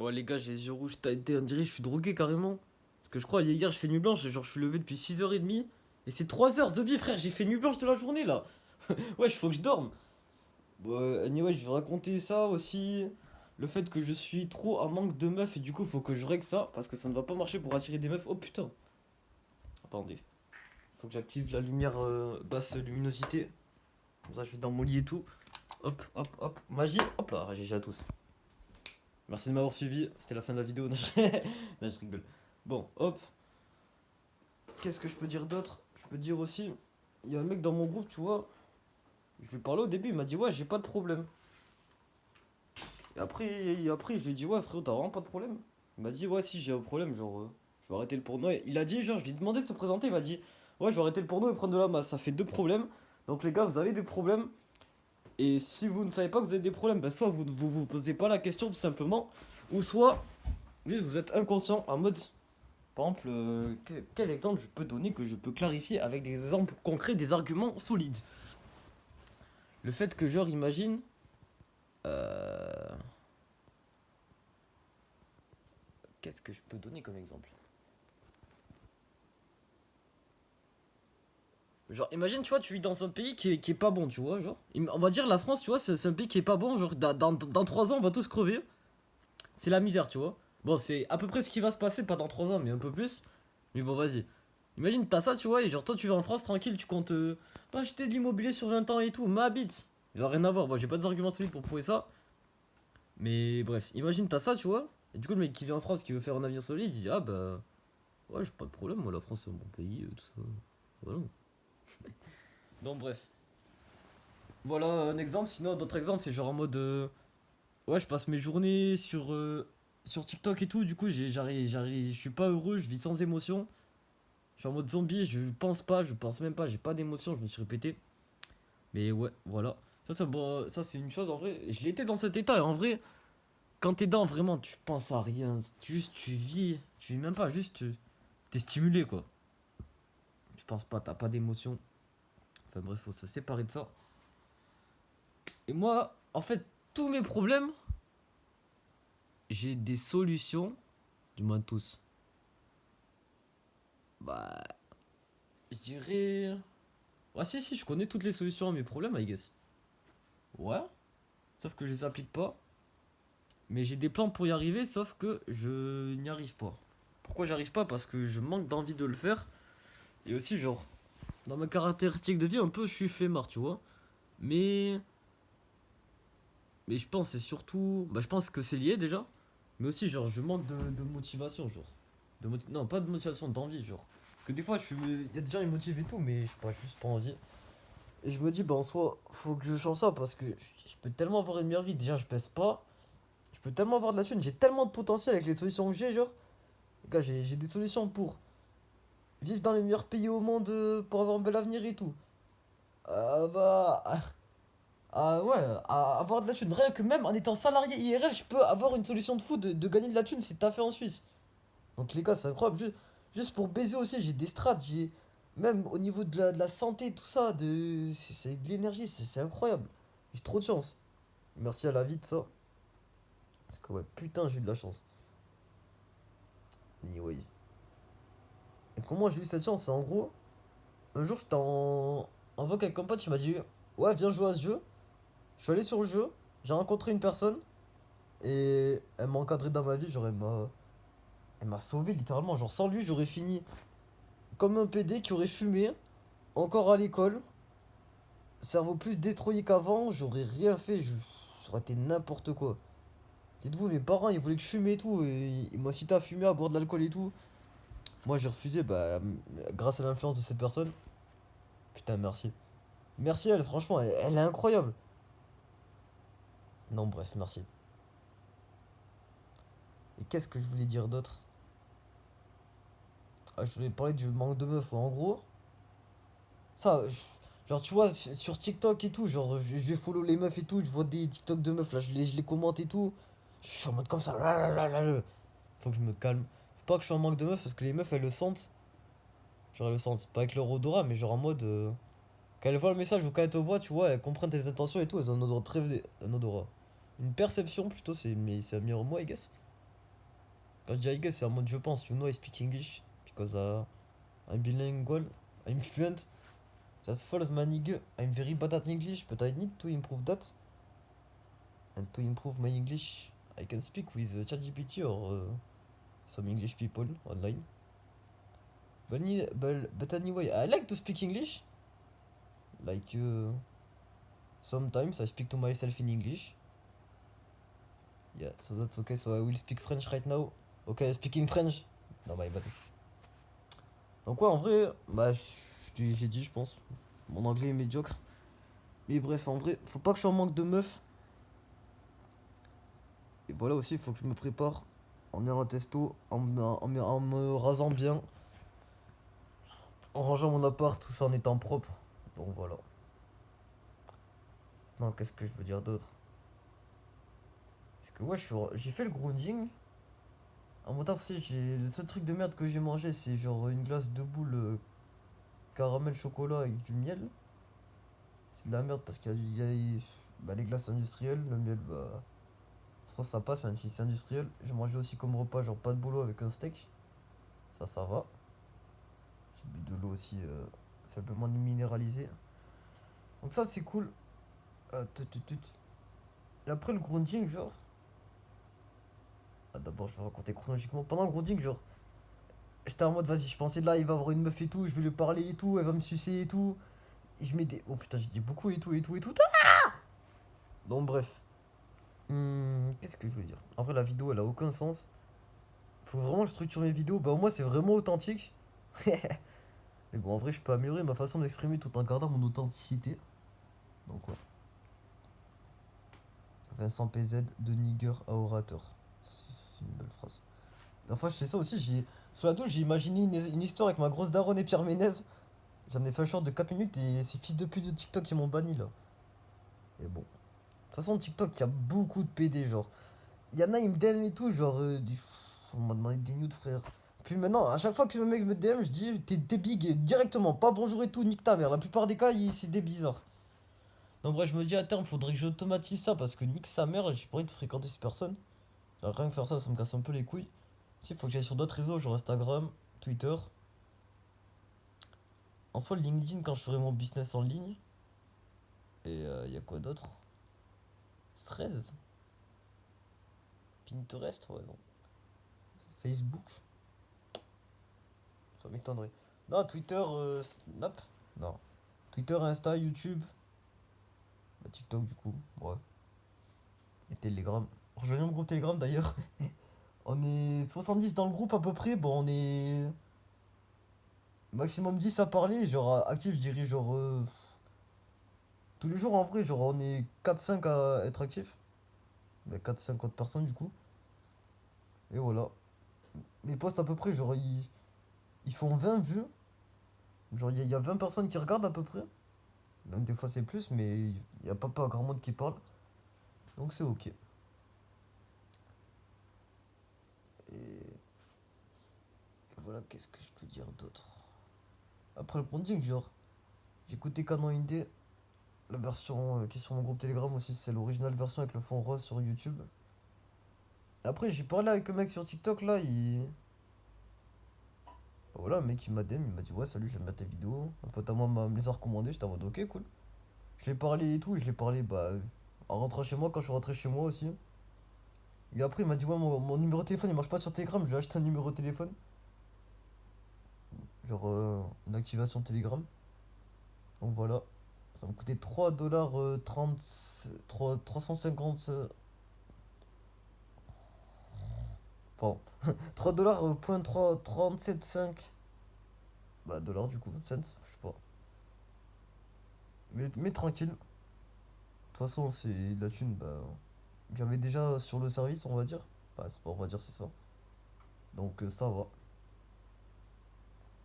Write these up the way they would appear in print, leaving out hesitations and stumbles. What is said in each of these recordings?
Bon les gars, j'ai les yeux rouges, on dirait que je suis drogué carrément. Parce que je crois, hier je fais nuit blanche, genre je suis levé depuis 6h30. Et c'est 3h, Zombie frère, j'ai fait nuit blanche de la journée là. Ouais, il faut que je dorme. Bon, anyway, je vais raconter ça aussi. Le fait que je suis trop en manque de meufs et du coup, faut que je règle ça. Parce que ça ne va pas marcher pour attirer des meufs. Oh putain. Attendez. Faut que j'active la lumière basse luminosité. Comme ça, je vais dans mon lit et tout. Hop, hop, hop. Magie. Hop là, GG à tous. Merci de m'avoir suivi. C'était la fin de la vidéo. Non, non, je rigole. Bon, hop. Qu'est-ce que je peux dire d'autre? Je peux dire aussi. Il y a un mec dans mon groupe, tu vois. Je lui ai parlé au début. Il m'a dit, ouais, j'ai pas de problème. Et après, je lui ai dit, ouais, frérot, t'as vraiment pas de problème? Il m'a dit, ouais, si, j'ai un problème. Genre, je vais arrêter le porno. Et il a dit, genre, je lui ai demandé de se présenter. Il m'a dit, ouais, je vais arrêter le porno et prendre de la masse. Ça fait deux problèmes. Donc, les gars, vous avez des problèmes. Et si vous ne savez pas que vous avez des problèmes, ben soit vous posez pas la question tout simplement, ou soit juste vous êtes inconscient en mode. Par exemple, quel exemple je peux donner que je peux clarifier avec des exemples concrets, des arguments solides? Le fait que, genre, imagine. euh, Qu'est-ce que je peux donner comme exemple? Genre, imagine, tu vois, tu vis dans un pays qui est pas bon, tu vois, genre. On va dire la France, tu vois, c'est un pays qui est pas bon, genre, dans 3 ans, on va tous crever. C'est la misère, tu vois. Bon, c'est à peu près ce qui va se passer, pas dans 3 ans, mais un peu plus. Mais bon, vas-y. Imagine, t'as ça, tu vois, et genre, toi, tu vas en France tranquille, tu comptes pas acheter de l'immobilier sur 20 ans et tout, ma bite. Il va rien à voir. Bon, j'ai pas des arguments solides pour prouver ça. Mais bref, imagine, t'as ça, tu vois. Et du coup, le mec qui vient en France, qui veut faire un avenir solide, il dit, ah bah, ouais, j'ai pas de problème, moi, la France, c'est un bon pays, tout ça. Voilà. Donc, bref. Voilà un exemple. Sinon, d'autres exemples, c'est genre en mode. Ouais, je passe mes journées sur TikTok et tout. Du coup, je suis pas heureux, je vis sans émotion. Je suis en mode zombie, je pense pas, je pense même pas, j'ai pas d'émotion, je me suis répété. Mais ouais, voilà. Ça c'est une chose en vrai. Je l'étais dans cet état et en vrai, quand t'es dedans, vraiment, tu penses à rien. Juste, tu vis même pas, juste, t'es stimulé quoi. Tu penses pas, t'as pas d'émotion. Enfin bref, faut se séparer de ça. Et moi, en fait, tous mes problèmes, j'ai des solutions, du moins tous. Bah, je dirais. Ah si, si, je connais toutes les solutions à mes problèmes, I guess. Ouais, sauf que je les applique pas. Mais j'ai des plans pour y arriver, sauf que je n'y arrive pas. Pourquoi j'y arrive pas? Parce que je manque d'envie de le faire. Et aussi, genre, dans ma caractéristique de vie, un peu, je suis flemmard, tu vois. Mais. Mais je pense c'est surtout. Bah, je pense que c'est lié déjà. Mais aussi, genre, je manque de motivation, genre. Non, pas de motivation, d'envie, genre. Parce que des fois, il y a des gens, ils motivent et tout, mais je sais pas, juste pas envie. Et je me dis, bah en soi, faut que je change ça parce que je peux tellement avoir une meilleure vie. Déjà, je pèse pas. Je peux tellement avoir de la thune. J'ai tellement de potentiel avec les solutions que j'ai, genre. Les gars, j'ai des solutions pour vivre dans les meilleurs pays au monde, pour avoir un bel avenir et tout. Bah. Ouais, avoir de la thune. Rien que même en étant salarié IRL, je peux avoir une solution de fou de gagner de la thune si t'as fait en Suisse. Donc les gars, c'est incroyable. Juste pour baiser aussi, j'ai des strates. Même au niveau de la santé, tout ça. C'est de l'énergie, c'est incroyable. J'ai trop de chance. Merci à la vie de ça. Parce que ouais, putain, j'ai eu de la chance. Anyway. Et comment j'ai eu cette chance? C'est en gros, un jour j'étais en vogue avec un pote, il m'a dit, ouais, viens jouer à ce jeu. Je suis allé sur le jeu, j'ai rencontré une personne et elle m'a encadré dans ma vie, genre elle m'a sauvé littéralement. Genre sans lui, j'aurais fini comme un PD qui aurait fumé, encore à l'école, cerveau plus détruit qu'avant, j'aurais rien fait, ça aurait été n'importe quoi. Dites-vous, mes parents ils voulaient que je fume et tout, et ils m'ont incité à fumer, à boire de l'alcool et tout. Moi j'ai refusé, bah, grâce à l'influence de cette personne. Putain, merci. Merci elle, franchement, elle est incroyable. Non, bref, merci. Et qu'est-ce que je voulais dire d'autre? Ah, je voulais parler du manque de meufs. En gros, ça, genre, tu vois, sur TikTok et tout, genre, je vais follow les meufs et tout, je vois des TikTok de meufs, là, je les commente et tout. Je suis en mode comme ça, faut que je me calme. Faut pas que je sois en manque de meufs parce que les meufs, elles le sentent. Genre, elles le sentent. Pas avec leur odorat, mais genre en mode. Quand elles voient le message ou quand elles te voient, tu vois, elles comprennent tes intentions et tout, elles ont un odorat très. Un odorat. Une perception plutôt, mais c'est un meilleur mot, I guess. Quand je dis I guess, c'est en mode je pense. You know I speak English because I'm bilingual, I'm fluent. That's false, my nigga. I'm very bad at English, but I need to improve that. And to improve my English, I can speak with ChatGPT or some English people online. But anyway, I like to speak English. Like, sometimes I speak to myself in English. Yeah, so that's okay. So I will speak French right now. Okay, speaking French. No, my bad. Donc, ouais, en vrai, bah, j'ai dit, je pense. Mon anglais est médiocre. Mais bref, en vrai, faut pas que je sois en manque de meufs. Et voilà aussi, il faut que je me prépare en allant testo, en me rasant bien, en rangeant mon appart, tout ça en étant propre. Donc voilà. Non, qu'est-ce que je veux dire d'autre? Parce que ouais, j'ai fait le grounding. En mon taf aussi, le seul truc de merde que j'ai mangé, c'est genre une glace de boule caramel chocolat avec du miel. C'est de la merde parce bah, les glaces industrielles, le miel, bah, je pense que ça passe même si c'est industriel. J'ai mangé aussi comme repas, genre pas de boulot avec un steak. Ça va. J'ai bu de l'eau aussi faiblement minéralisée. Donc ça, c'est cool. Et après le grounding, genre. Ah, d'abord, je vais raconter chronologiquement. Pendant le grounding, genre, j'étais en mode, vas-y, je pensais là, il va avoir une meuf et tout, je vais lui parler et tout, elle va me sucer et tout. Et je m'étais. Oh putain, j'ai dit beaucoup et tout et tout et tout. Donc, bref. Qu'est-ce que je veux dire? En vrai, la vidéo, elle a aucun sens. Faut vraiment que je structure mes vidéos. Bah, au moins, c'est vraiment authentique. Mais bon, en vrai, je peux améliorer ma façon d'exprimer tout en gardant mon authenticité. Donc, ouais. Vincent PZ, de nigger à orateur. C'est une belle phrase. La fois, je fais ça aussi. Sous la douche, j'ai imaginé une histoire avec ma grosse daronne et Pierre Ménez. J'en ai fait un short de 4 minutes et ces fils de pute de TikTok qui m'ont banni là. Et bon. De toute façon, TikTok, il y a beaucoup de PD, genre. Il y en a, ils me DM et tout, genre. On m'a demandé des nudes, frère. Puis maintenant, à chaque fois que le mec me DM, je dis, t'es big et directement, pas bonjour et tout, nique ta mère. La plupart des cas, c'est des bizarres. Donc, bref, je me dis à terme, faudrait que j'automatise ça parce que nique sa mère, j'ai pas envie de fréquenter ces personnes. Rien que faire ça, ça me casse un peu les couilles. Si, faut que j'aille sur d'autres réseaux, genre Instagram, Twitter. En soi, LinkedIn quand je ferai mon business en ligne. Et y a quoi d'autre? Threads? Pinterest? Ouais, non. Facebook? Ça m'étonnerait. Non, Twitter, Snap? Non. Twitter, Insta, YouTube. Bah, TikTok, du coup. Ouais. Et Telegram. Rejoignons le groupe Telegram d'ailleurs. On est 70 dans le groupe à peu près. Bon, on est maximum 10 à parler. Genre, actif, je dirais, genre. Tous les jours en vrai, genre, on est 4-5 à être actifs. Bah, 4-5 autres personnes, du coup. Et voilà. Mes posts à peu près, genre, ils font 20 vues. Genre, il y a 20 personnes qui regardent à peu près. Même des fois c'est plus, mais il n'y a pas grand monde qui parle. Donc c'est ok. Et voilà, qu'est-ce que je peux dire d'autre? Après le branding, genre, j'ai écouté Canon Indé, la version qui est sur mon groupe Telegram aussi, c'est l'original version avec le fond rose sur YouTube. Après, j'ai parlé avec un mec sur TikTok là, voilà, un mec il m'a DM, il m'a dit ouais, salut, j'aime bien tes vidéos. Un pote à moi me les a recommandées, j'étais en mode ok, cool. Je l'ai parlé et tout, et je l'ai parlé bah, en rentrant chez moi, quand je suis rentré chez moi aussi. Et après, il m'a dit ouais, mon numéro de téléphone il marche pas sur Telegram, je vais acheter un numéro de téléphone. Genre une activation Telegram. Donc voilà. Ça me coûtait 3 $ 30, 350. Pardon. 3 dollars point 3, 37,5. Bah, dollars du coup, cents, je sais pas. Mais tranquille. De toute façon, c'est de la thune, bah. J'avais déjà sur le service, on va dire. Bah, c'est pas, on va dire, c'est ça. Donc ça va.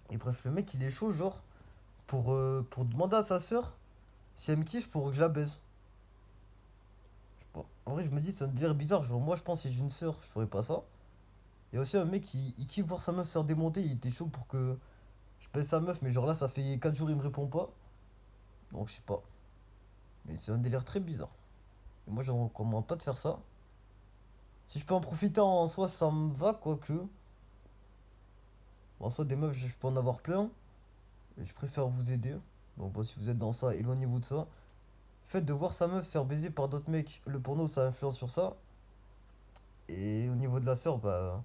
Et bref, le mec il est chaud, genre, pour demander à sa sœur si elle me kiffe pour que je la baise. Je sais pas. En vrai, je me dis, c'est un délire bizarre. Genre, moi, je pense que si j'ai une sœur, je ferais pas ça. Il y a aussi un mec qui kiffe voir sa meuf se faire démonter. Il était chaud pour que je baise sa meuf, mais genre là, ça fait 4 jours, il me répond pas. Donc, je sais pas. Mais c'est un délire très bizarre. Et moi, je recommande pas de faire ça. Si je peux en profiter en soi, ça me va, quoique. Bon, en soi, des meufs, je peux en avoir plein. Et je préfère vous aider. Donc, bon, si vous êtes dans ça, éloignez-vous de ça. Le fait de voir sa meuf se faire baiser par d'autres mecs, le porno, ça influence sur ça. Et au niveau de la sœur, bah.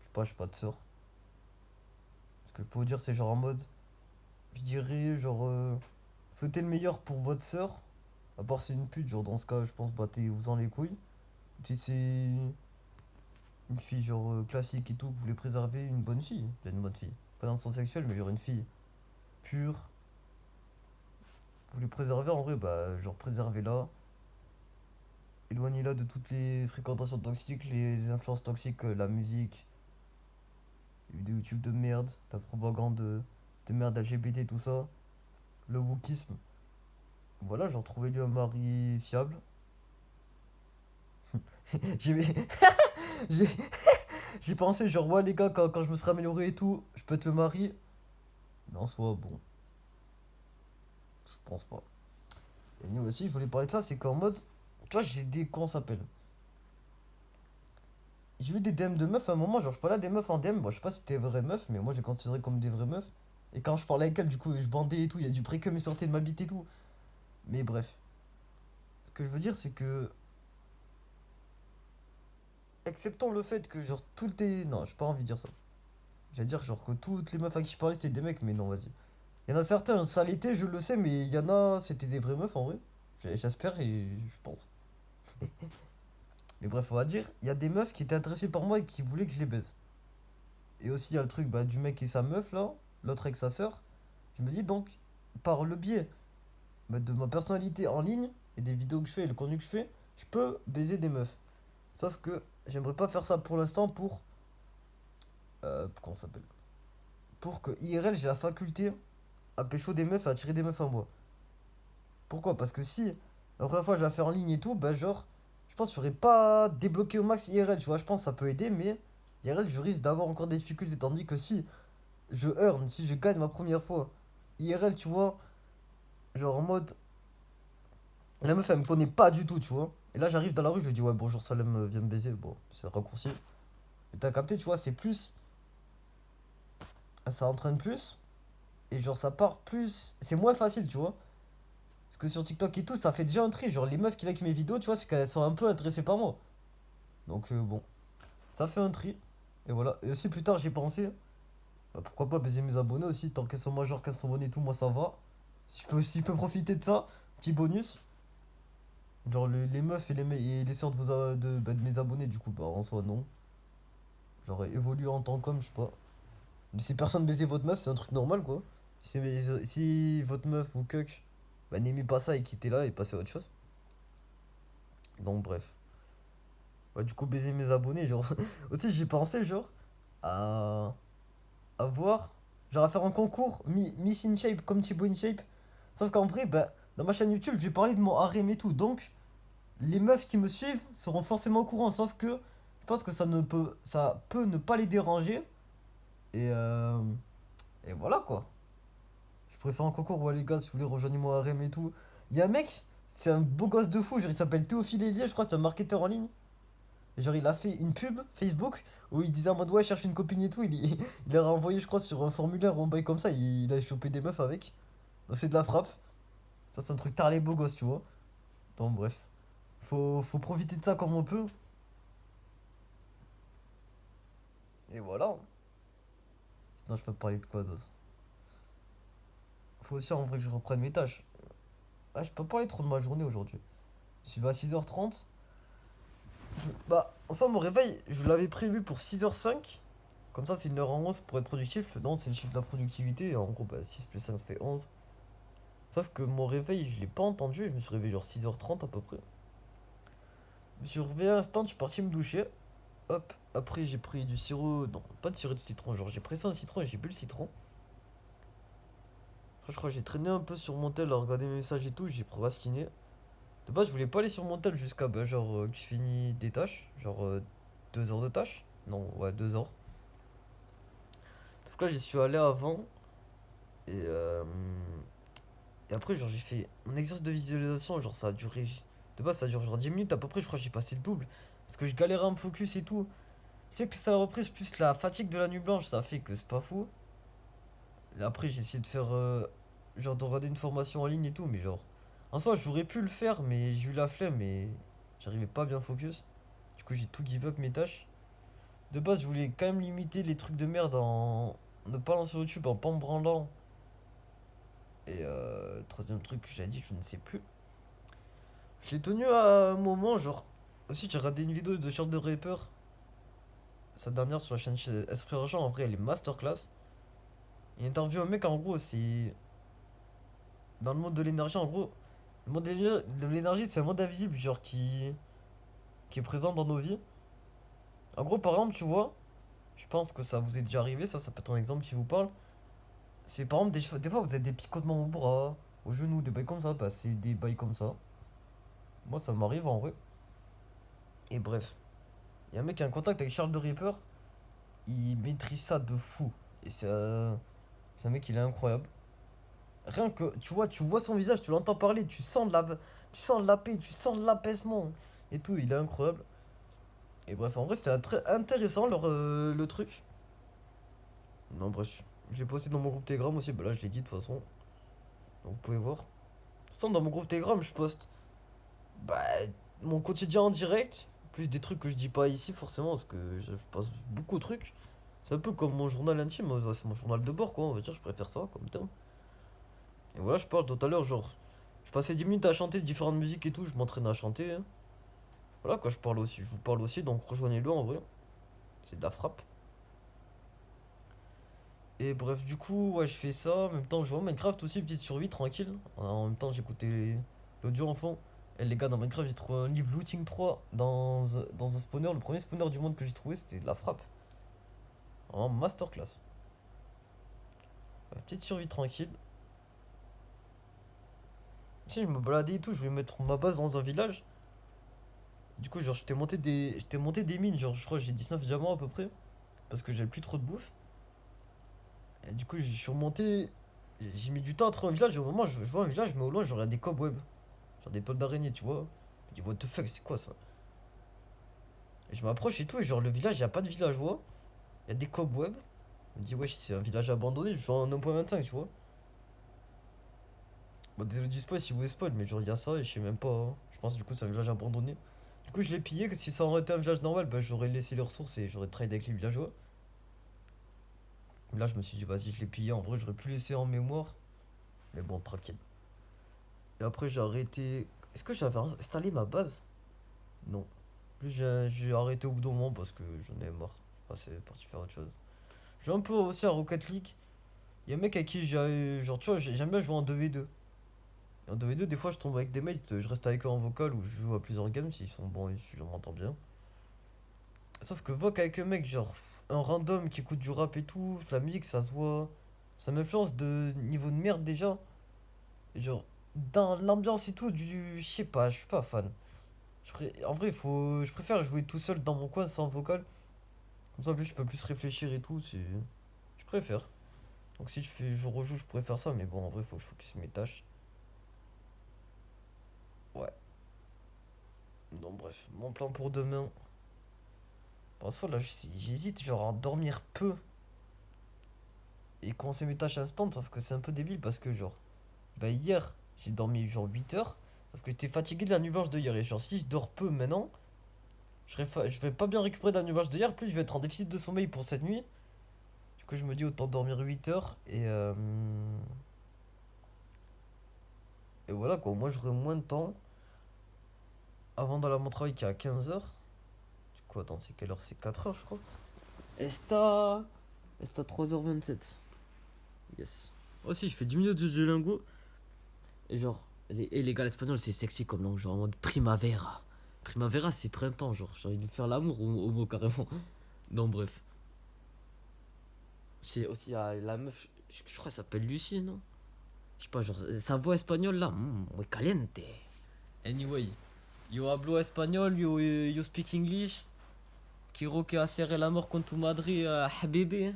Je sais pas, je suis pas de sœur. Ce que je peux vous dire, c'est genre en mode. Je dirais, genre. Souhaitez le meilleur pour votre sœur. À part si c'est une pute, genre dans ce cas, je pense, battez-vous-en les couilles. Si c'est une fille, genre classique et tout, que vous voulez préserver, une bonne fille. Une bonne fille. Pas dans le sens sexuel, mais genre une fille pure. Vous voulez préserver en vrai, bah, genre préservez-la. Éloignez-la de toutes les fréquentations toxiques, les influences toxiques, la musique, les vidéos YouTube de merde, la propagande de merde LGBT, tout ça, le wokisme. Voilà, genre trouvez-lui un mari fiable. J'ai j'ai j'ai pensé, genre, ouais, les gars, quand je me serai amélioré et tout, je peux être le mari. Mais en soi, bon, je pense pas. Et nous aussi, je voulais parler de ça, c'est qu'en mode, tu vois, j'ai des. Comment ça s'appelle? J'ai vu des DM de meufs à un moment, genre je parlais à des meufs en DM, bon je sais pas si c'était vraies meufs, mais moi je les considérais comme des vraies meufs. Et quand je parlais avec elles, du coup je bandais et tout, il y a du précum qui sortait de ma bite et tout. Mais bref, ce que je veux dire c'est que, acceptons le fait que genre toutes les... Non, j'ai pas envie de dire ça. J'allais dire genre que toutes les meufs à qui je parlais c'était des mecs, mais non vas-y. Il y en a certains, ça l'était, je le sais, mais il y en a, c'était des vraies meufs en vrai. J'espère et je pense. Mais bref, on va dire, il y a des meufs qui étaient intéressées par moi et qui voulaient que je les baise. Et aussi il y a le truc bah, du mec et sa meuf là, l'autre avec sa sœur. Je me dis donc, par le biais bah, de ma personnalité en ligne et des vidéos que je fais et le contenu que je fais, je peux baiser des meufs. Sauf que j'aimerais pas faire ça pour l'instant pour. Comment ça s'appelle? Pour que IRL j'ai la faculté à pécho des meufs, à attirer des meufs à moi. Pourquoi? Parce que si la première fois je la fais en ligne et tout, bah genre, je pense que j'aurais pas débloqué au max IRL, tu vois, je pense que ça peut aider, mais IRL je risque d'avoir encore des difficultés. Tandis que si je earn, si je gagne ma première fois, IRL, tu vois, genre en mode la meuf, elle me connaît pas du tout, tu vois. Et là, j'arrive dans la rue, je lui dis, ouais, bonjour Salem, viens me baiser. Bon, c'est raccourci. Et t'as capté, tu vois, c'est plus. Ça entraîne plus. Et genre, ça part plus. C'est moins facile, tu vois. Parce que sur TikTok et tout, ça fait déjà un tri. Genre, les meufs qui like mes vidéos, tu vois, c'est qu'elles sont un peu intéressées par moi. Donc, bon, ça fait un tri. Et voilà. Et aussi, plus tard, j'ai pensé, bah, pourquoi pas baiser mes abonnés aussi. Tant qu'elles sont majeures, qu'elles sont abonnées et tout, moi, ça va. Si je peux profiter de ça, petit bonus. Genre, les meufs et les sœurs de mes abonnés, du coup, bah, en soi, non. Genre évoluer en tant qu'homme, je sais pas. Laisser personne baiser votre meuf, c'est un truc normal quoi. Si votre meuf vous cuck, bah n'aimez pas ça et quittez-la et passez à autre chose. Donc bref. Ouais, du coup, baiser mes abonnés, genre. Aussi, j'ai pensé, genre, à, à voir. Genre, à faire un concours Miss In Shape comme Thibaut In Shape. Sauf qu'en vrai, bah, dans ma chaîne YouTube, je vais parler de mon harem et tout. Donc, les meufs qui me suivent seront forcément au courant. Sauf que je pense que ça peut ne pas les déranger. Et, euh, Et voilà quoi. Je pourrais faire un concours, ouais les gars, si vous voulez rejoindre moi harem et tout. Il y a un mec, c'est un beau gosse de fou, genre il s'appelle Théophile Elie, je crois que c'est un marketeur en ligne. Et genre il a fait une pub Facebook où il disait en mode ouais je cherche une copine et tout. Il a renvoyé je crois sur un formulaire ou un bail comme ça, il a chopé des meufs avec. Donc c'est de la frappe. Ça c'est un truc tard les beaux gosses tu vois. Donc bref. Faut profiter de ça comme on peut. Et voilà. Sinon je peux parler de quoi d'autre. Faut aussi en vrai que je reprenne mes tâches. Ah je peux pas parler trop de ma journée aujourd'hui. Je suis à 6h30. Bah, en soi, mon réveil, je l'avais prévu pour 6h05. Comme ça, c'est 1h11 pour être productif. Non, c'est le chiffre de la productivité. En gros, bah, 6 plus 5, ça fait 11. Sauf que mon réveil, je l'ai pas entendu. Je me suis réveillé genre 6h30 à peu près. Je me suis réveillé un instant, je suis parti me doucher. Hop, après, j'ai pris du sirop. Non, pas de sirop de citron. Genre, j'ai pressé un citron et j'ai bu le citron. Après, je crois que j'ai traîné un peu sur mon tel à regarder mes messages et tout. J'ai procrastiné. De base, je voulais pas aller sur mon tel jusqu'à bah, genre que je finis des tâches. Genre 2 heures de tâches. Non, ouais, 2 heures. Sauf que là, j'y suis allé avant. Et, euh, et après, genre, j'ai fait mon exercice de visualisation. Genre, ça a duré. De base, ça dure genre 10 minutes à peu près. Je crois que j'ai passé le double. Parce que je galérais à me focus et tout. C'est que ça la reprise plus la fatigue de la nuit blanche, ça fait que c'est pas fou. Et après, j'ai essayé de faire. Genre de regarder une formation en ligne et tout, mais genre. En soi, j'aurais pu le faire, mais j'ai eu la flemme et j'arrivais pas à bien focus. Du coup, j'ai tout give up mes tâches. De base, je voulais quand même limiter les trucs de merde en ne pas lancer YouTube, en pas me branlant. Et le troisième truc que j'ai dit, je ne sais plus. Je l'ai tenu à un moment, genre. Aussi, j'ai regardé une vidéo de Charles de Rapper, sa dernière sur la chaîne Esprit Argent. En vrai, elle est masterclass. Il interview un mec, en gros, c'est. Dans le monde de l'énergie, en gros. Le monde de l'énergie, c'est un monde invisible, genre qui est présent dans nos vies. En gros, par exemple, tu vois, je pense que ça vous est déjà arrivé, ça peut être un exemple qui vous parle. C'est par exemple, des fois, vous avez des picotements au bras, au genou, des bails comme ça, bah, c'est des bails comme ça. Moi, ça m'arrive en vrai. Et bref, il y a un mec qui a un contact avec Charles de Ripper, il maîtrise ça de fou. Et c'est un mec, il est incroyable. Rien que, tu vois son visage, tu l'entends parler, tu sens la paix, tu sens l'apaisement et tout, il est incroyable. Et bref, en vrai, c'était très intéressant le truc. Non, bref, je l'ai posté dans mon groupe Telegram aussi, bah là, je l'ai dit de toute façon. Donc, vous pouvez voir. De toute façon, dans mon groupe Telegram, je poste bah, mon quotidien en direct, plus des trucs que je dis pas ici forcément, parce que je passe beaucoup de trucs. C'est un peu comme mon journal intime, c'est mon journal de bord, quoi, on va dire, je préfère ça comme terme. Et voilà, je parle tout à l'heure, genre, je passais 10 minutes à chanter différentes musiques et tout, je m'entraîne à chanter, hein. Voilà, quoi, je parle aussi, je vous parle aussi, donc rejoignez-le en vrai, c'est de la frappe. Et bref, du coup, ouais, je fais ça, en même temps, je joue à Minecraft aussi, petite survie, tranquille. En même temps, j'écoutais l'audio en fond. Et les gars, dans Minecraft, j'ai trouvé un livre Looting 3 dans un spawner. Le premier spawner du monde que j'ai trouvé, c'était de la frappe. En masterclass. Ouais, petite survie tranquille. Si, je me baladais et tout, je voulais mettre ma base dans un village. Du coup, genre, j'étais monté des mines, genre, je crois que j'ai 19 diamants à peu près. Parce que j'avais plus trop de bouffe. Et du coup, je suis remonté. J'ai mis du temps à trouver un village. Et au moment, je vois un village, mais au loin, j'aurais des cobwebs. Genre des toiles d'araignée, tu vois. Je me dis, what the fuck, c'est quoi ça? Et je m'approche et tout, et genre, le village, il a pas de villageois. Il y a des cobwebs. Je me dis, wesh, c'est un village abandonné. Je suis en 1.25, tu vois. Bon, désolé du spoil si vous voulez spoil, mais genre, il y a ça, et je sais même pas, hein. Je pense, du coup, c'est un village abandonné. Du coup, je l'ai pillé, que si ça aurait été un village normal, bah, j'aurais laissé les ressources et j'aurais trade avec les villageois. Mais là, je me suis dit, vas-y, je l'ai pillé. En vrai, j'aurais pu laisser en mémoire. Mais bon, tranquille. Et après, j'ai arrêté. Est-ce que j'avais installé ma base? Non. Plus j'ai arrêté au bout d'un moment parce que j'en ai marre. Je suis parti faire autre chose. Je joue un peu aussi à Rocket League. Il y a un mec avec qui j'ai. Genre, tu vois, j'aime bien jouer en 2v2. Et en 2v2, des fois, je tombe avec des mates, je reste avec eux en vocal ou je joue à plusieurs games s'ils sont bons et si je m'entends bien. Sauf que voc avec un mec, genre, un random qui écoute du rap et tout, la musique, ça se voit. Ça m'influence de niveau de merde déjà. Et genre, dans l'ambiance et tout, je sais pas, je suis pas fan. En vrai, je préfère jouer tout seul dans mon coin sans vocal. Comme ça, en plus, je peux plus réfléchir et tout. Je préfère. Donc, si je rejoue, je pourrais faire ça. Mais bon, en vrai, faut que je focus mes tâches. Ouais. Donc, bref. Mon plan pour demain. Parfois, là, j'hésite, genre, à dormir peu et commencer mes tâches instant. Sauf que c'est un peu débile parce que, genre, bah, hier, j'ai dormi, genre, 8 heures. Sauf que j'étais fatigué de la nuit blanche de hier. Et, genre, si je dors peu maintenant, je vais pas bien récupérer de la nuit blanche de hier. Plus, je vais être en déficit de sommeil pour cette nuit. Du coup, je me dis autant dormir 8 heures et voilà quoi. Moi, j'aurai moins de temps avant d'aller à mon travail qui est à 15 heures. Du coup, attends, c'est quelle heure? C'est 4 heures, je crois. Esta. Esta 3h27. Yes. Aussi, je fais 10 minutes de Duolingo. Et genre, les gars, l'espagnol, c'est sexy comme langue. Genre en mode primavera. Primavera, c'est printemps. Genre, j'ai envie de faire l'amour au mot carrément. Non, bref. C'est aussi la meuf, je crois qu'elle s'appelle Lucie, non? Je sais pas, genre, sa voix espagnole là, muy caliente. Anyway, yo hablo espagnol, yo speak English. Quiero que hacer el amor con tu madre, habibi.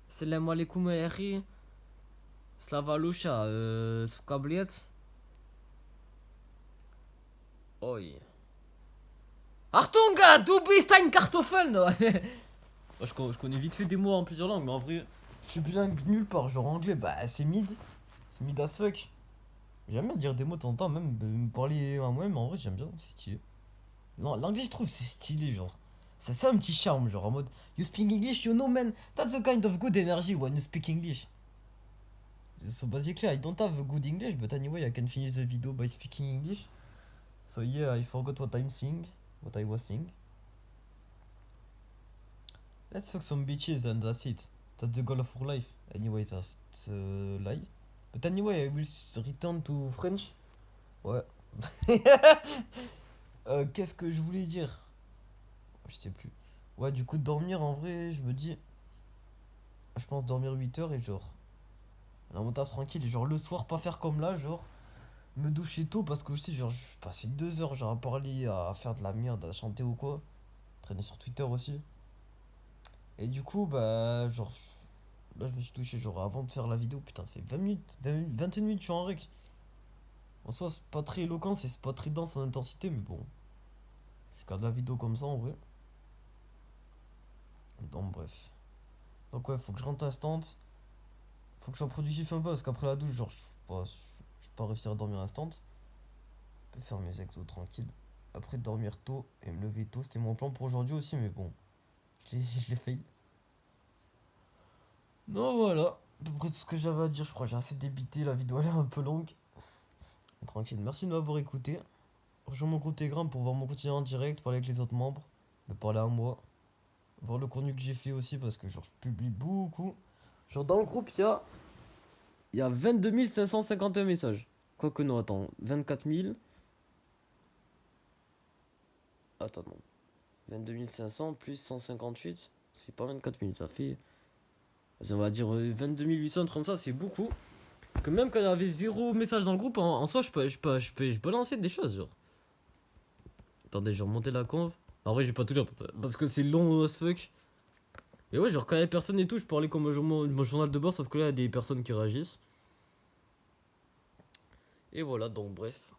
Salam alaikum, akhi. Slavalusha, sukabliet. Oi. Artunga, du bist ein Kartoffel. Moi, je connais vite fait des mots en plusieurs langues, mais en vrai, je suis bilingue nulle part. Genre anglais, bah c'est mid. C'est mid as fuck. J'aime bien dire des mots de temps en temps, même me parler à moi-même, en vrai, j'aime bien, c'est stylé. Non, l'anglais, je trouve, c'est stylé, genre. Ça a un petit charme, genre en mode You speak English, you know, man. That's the kind of good energy when you speak English. So basically, I don't have a good English, but anyway, I can finish the video by speaking English. So yeah, I forgot what I'm saying, what I was saying. Let's fuck some bitches and that's it. That's the goal of our life. Anyway, that's a lie. But anyway, I will return to French. Ouais. Qu'est-ce que je voulais dire? Je sais plus. Ouais, du coup, dormir en vrai, je me dis. Je pense dormir 8 heures et genre. La mon taf tranquille, et genre le soir, pas faire comme là, genre. Me doucher tôt parce que aussi, genre, je passais 2 heures, genre, à parler, à faire de la merde, à chanter ou quoi. Traîner sur Twitter aussi. Et du coup, bah, genre. Là, je me suis touché, genre, avant de faire la vidéo. Putain, ça fait 20 minutes, 21 minutes, je suis en rec. En soi, c'est pas très éloquent, c'est pas très dense en intensité, mais bon. Je garde la vidéo comme ça en vrai. Donc, bref. Donc, ouais, faut que je rentre instant. Faut que je sois productif un peu parce qu'après la douche, genre, je vais pas réussir à dormir instant. Je peux faire mes exos tranquille. Après, dormir tôt et me lever tôt, c'était mon plan pour aujourd'hui aussi, mais bon, je l'ai fait. Non, voilà. À peu près tout ce que j'avais à dire, je crois que j'ai assez débité. La vidéo elle est un peu longue. Tranquille, merci de m'avoir écouté. Rejoins mon groupe Telegram pour voir mon quotidien en direct, parler avec les autres membres, me parler à moi, voir le contenu que j'ai fait aussi parce que genre je publie beaucoup. Genre dans le groupe il y a 22 551 messages. Quoique non, attends, 24 000. Attends, non. 22 500 plus 158, ça fait pas 24 000, ça fait. On va dire 22 800, comme ça, c'est beaucoup. Parce que même quand il y avait zéro message dans le groupe, en soi, je peux lancer des choses, genre. Attendez, j'ai remonté la conve. En vrai, j'ai pas tout lire parce que c'est long as fuck. Et ouais, genre, quand il y avait personne et tout, je parlais comme mon journal de bord, sauf que là, il y a des personnes qui réagissent. Et voilà, donc bref.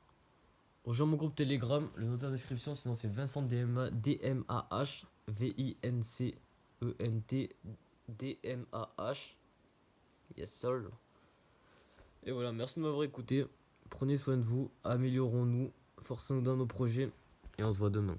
Rejoins mon groupe Telegram, le nom de la description, sinon c'est Vincent DMAH, VINCENT DMAH. Yes, sir. Et voilà, merci de m'avoir écouté. Prenez soin de vous, améliorons-nous, forçons-nous dans nos projets, et on se voit demain.